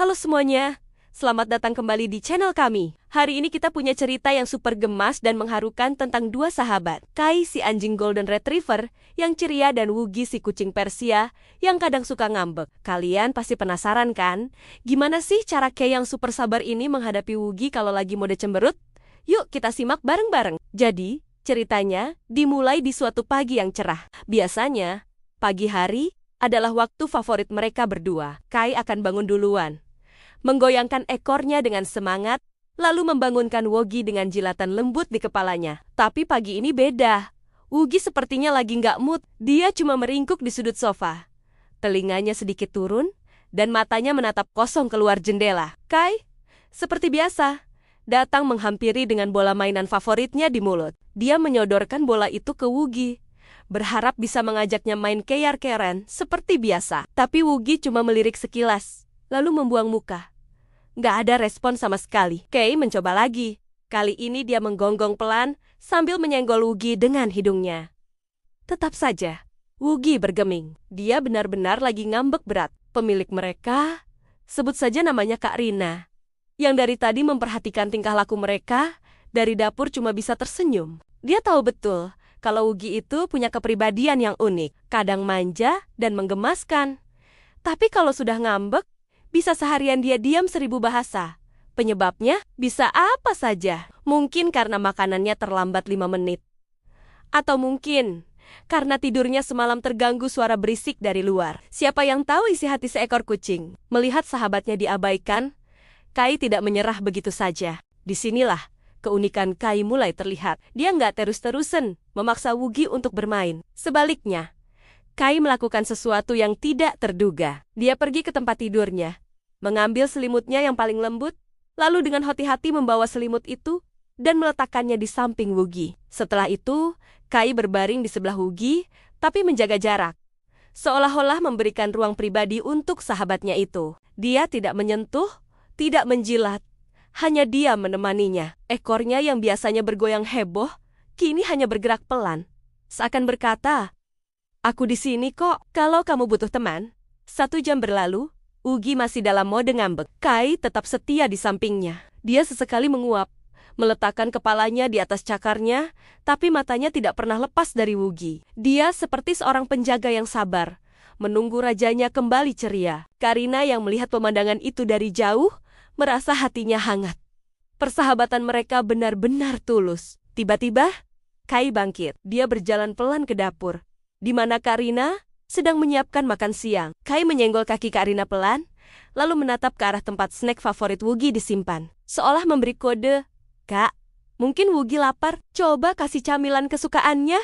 Halo semuanya, selamat datang kembali di channel kami. Hari ini kita punya cerita yang super gemas dan mengharukan tentang dua sahabat. Kai si anjing Golden Retriever yang ceria dan Woogie si kucing Persia yang kadang suka ngambek. Kalian pasti penasaran kan? Gimana sih cara Kai yang super sabar ini menghadapi Woogie kalau lagi mode cemberut? Yuk kita simak bareng-bareng. Jadi, ceritanya dimulai di suatu pagi yang cerah. Biasanya, pagi hari adalah waktu favorit mereka berdua. Kai akan bangun duluan, menggoyangkan ekornya dengan semangat, lalu membangunkan Woogie dengan jilatan lembut di kepalanya. Tapi pagi ini beda. Woogie sepertinya lagi nggak mood. Dia cuma meringkuk di sudut sofa. Telinganya sedikit turun, dan matanya menatap kosong keluar jendela. Kai, seperti biasa, datang menghampiri dengan bola mainan favoritnya di mulut. Dia menyodorkan bola itu ke Woogie, berharap bisa mengajaknya main kear-keran seperti biasa. Tapi Woogie cuma melirik sekilas, lalu membuang muka. Nggak ada respon sama sekali. Kai mencoba lagi. Kali ini dia menggonggong pelan sambil menyenggol Woogie dengan hidungnya. Tetap saja, Woogie bergeming. Dia benar-benar lagi ngambek berat. Pemilik mereka, sebut saja namanya Kak Rina, yang dari tadi memperhatikan tingkah laku mereka, dari dapur cuma bisa tersenyum. Dia tahu betul kalau Woogie itu punya kepribadian yang unik, kadang manja dan menggemaskan. Tapi kalau sudah ngambek, bisa seharian dia diam 1000 bahasa. Penyebabnya bisa apa saja. Mungkin karena makanannya terlambat 5 menit. Atau mungkin karena tidurnya semalam terganggu suara berisik dari luar. Siapa yang tahu isi hati seekor kucing? Melihat sahabatnya diabaikan, Kai tidak menyerah begitu saja. Disinilah keunikan Kai mulai terlihat. Dia nggak terus-terusan memaksa Woogie untuk bermain. Sebaliknya, Kai melakukan sesuatu yang tidak terduga. Dia pergi ke tempat tidurnya, mengambil selimutnya yang paling lembut, lalu dengan hati-hati membawa selimut itu dan meletakkannya di samping Woogie. Setelah itu, Kai berbaring di sebelah Woogie, tapi menjaga jarak, seolah-olah memberikan ruang pribadi untuk sahabatnya itu. Dia tidak menyentuh, tidak menjilat, hanya dia menemaninya. Ekornya yang biasanya bergoyang heboh, kini hanya bergerak pelan, seakan berkata, "Aku di sini kok." Kalau kamu butuh teman. 1 jam berlalu, Woogie masih dalam mode ngambek. Kai tetap setia di sampingnya. Dia sesekali menguap, meletakkan kepalanya di atas cakarnya, tapi matanya tidak pernah lepas dari Woogie. Dia seperti seorang penjaga yang sabar, menunggu rajanya kembali ceria. Karina yang melihat pemandangan itu dari jauh, merasa hatinya hangat. Persahabatan mereka benar-benar tulus. Tiba-tiba, Kai bangkit. Dia berjalan pelan ke dapur, di mana Karina sedang menyiapkan makan siang. Kai menyenggol kaki Karina pelan, lalu menatap ke arah tempat snack favorit Woogie disimpan. Seolah memberi kode, "Kak, mungkin Woogie lapar, coba kasih camilan kesukaannya."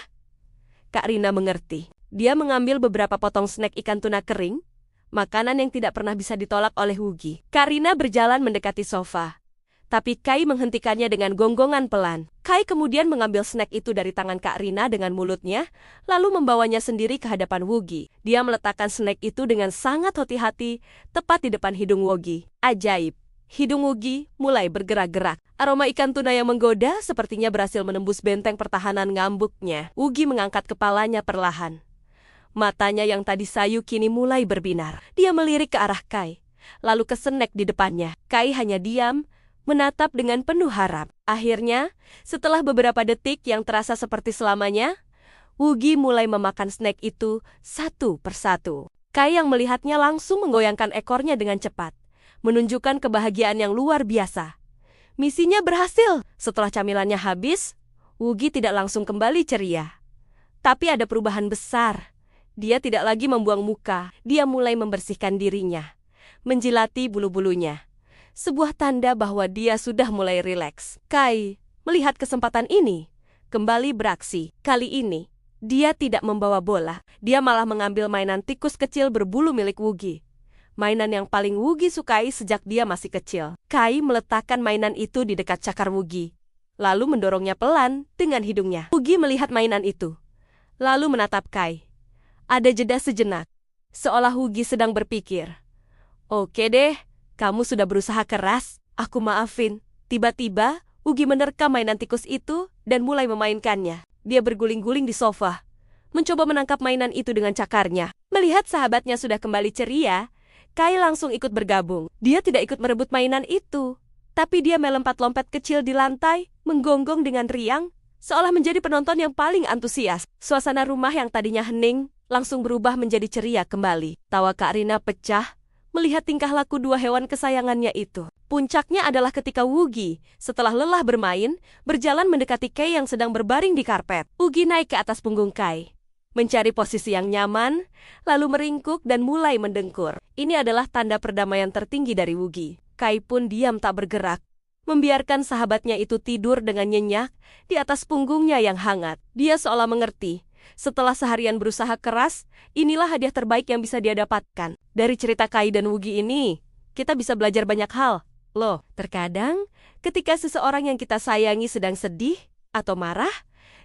Kak Rina mengerti. Dia mengambil beberapa potong snack ikan tuna kering, makanan yang tidak pernah bisa ditolak oleh Woogie. Kak Rina berjalan mendekati sofa, tapi Kai menghentikannya dengan gonggongan pelan. Kai kemudian mengambil snack itu dari tangan Kak Rina dengan mulutnya, lalu membawanya sendiri ke hadapan Woogie. Dia meletakkan snack itu dengan sangat hati-hati, tepat di depan hidung Woogie. Ajaib, hidung Woogie mulai bergerak-gerak. Aroma ikan tuna yang menggoda sepertinya berhasil menembus benteng pertahanan ngambuknya. Woogie mengangkat kepalanya perlahan. Matanya yang tadi sayu kini mulai berbinar. Dia melirik ke arah Kai, lalu ke snack di depannya. Kai hanya diam, menatap dengan penuh harap. Akhirnya, setelah beberapa detik yang terasa seperti selamanya, Woogie mulai memakan snack itu satu persatu. Kai yang melihatnya langsung menggoyangkan ekornya dengan cepat, menunjukkan kebahagiaan yang luar biasa. Misinya berhasil. Setelah camilannya habis, Woogie tidak langsung kembali ceria. Tapi ada perubahan besar. Dia tidak lagi membuang muka. Dia mulai membersihkan dirinya, menjilati bulu-bulunya. Sebuah tanda bahwa dia sudah mulai rileks. Kai melihat kesempatan ini, kembali beraksi. Kali ini, dia tidak membawa bola. Dia malah mengambil mainan tikus kecil berbulu milik Woogie. Mainan yang paling Woogie sukai sejak dia masih kecil. Kai meletakkan mainan itu di dekat cakar Woogie, lalu mendorongnya pelan dengan hidungnya. Woogie melihat mainan itu, lalu menatap Kai. Ada jeda sejenak, seolah Woogie sedang berpikir, "Oke deh, kamu sudah berusaha keras, aku maafin." Tiba-tiba, Woogie menerkam mainan tikus itu dan mulai memainkannya. Dia berguling-guling di sofa, mencoba menangkap mainan itu dengan cakarnya. Melihat sahabatnya sudah kembali ceria, Kai langsung ikut bergabung. Dia tidak ikut merebut mainan itu, tapi dia melompat-lompat kecil di lantai, menggonggong dengan riang, seolah menjadi penonton yang paling antusias. Suasana rumah yang tadinya hening, langsung berubah menjadi ceria kembali. Tawa Kak Rina pecah melihat tingkah laku dua hewan kesayangannya itu. Puncaknya adalah ketika Wugi, setelah lelah bermain, berjalan mendekati Kai yang sedang berbaring di karpet. Wugi naik ke atas punggung Kai, mencari posisi yang nyaman, lalu meringkuk dan mulai mendengkur. Ini adalah tanda perdamaian tertinggi dari Wugi. Kai pun diam tak bergerak, membiarkan sahabatnya itu tidur dengan nyenyak di atas punggungnya yang hangat. Dia seolah mengerti, setelah seharian berusaha keras, inilah hadiah terbaik yang bisa dia dapatkan. Dari cerita Kai dan Wugi ini, kita bisa belajar banyak hal. Loh, terkadang ketika seseorang yang kita sayangi sedang sedih atau marah,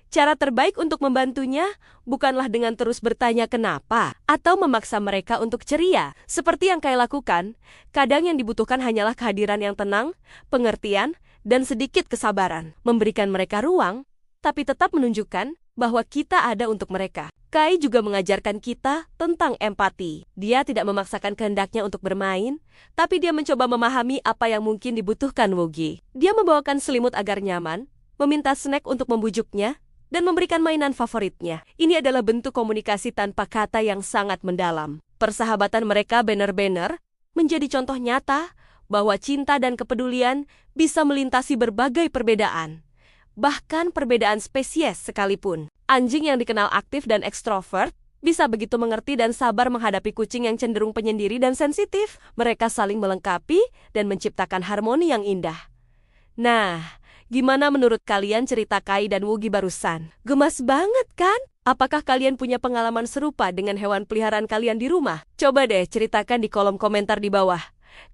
cara terbaik untuk membantunya bukanlah dengan terus bertanya kenapa atau memaksa mereka untuk ceria. Seperti yang Kai lakukan, kadang yang dibutuhkan hanyalah kehadiran yang tenang, pengertian, dan sedikit kesabaran. Memberikan mereka ruang, tapi tetap menunjukkan bahwa kita ada untuk mereka. Kai juga mengajarkan kita tentang empati. Dia tidak memaksakan kehendaknya untuk bermain, tapi dia mencoba memahami apa yang mungkin dibutuhkan Wugi. Dia membawakan selimut agar nyaman, meminta snack untuk membujuknya, dan memberikan mainan favoritnya. Ini adalah bentuk komunikasi tanpa kata yang sangat mendalam. Persahabatan mereka benar-benar menjadi contoh nyata bahwa cinta dan kepedulian bisa melintasi berbagai perbedaan, bahkan perbedaan spesies sekalipun. Anjing yang dikenal aktif dan ekstrovert bisa begitu mengerti dan sabar menghadapi kucing yang cenderung penyendiri dan sensitif. Mereka saling melengkapi dan menciptakan harmoni yang indah. Nah, gimana menurut kalian cerita Kai dan Wugi barusan? Gemas banget kan? Apakah kalian punya pengalaman serupa dengan hewan peliharaan kalian di rumah? Coba deh ceritakan di kolom komentar di bawah.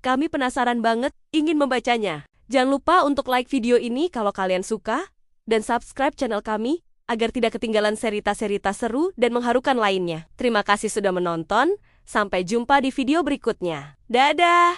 Kami penasaran banget, ingin membacanya. Jangan lupa untuk like video ini kalau kalian suka, dan subscribe channel kami, agar tidak ketinggalan cerita-cerita seru dan mengharukan lainnya. Terima kasih sudah menonton, sampai jumpa di video berikutnya. Dadah!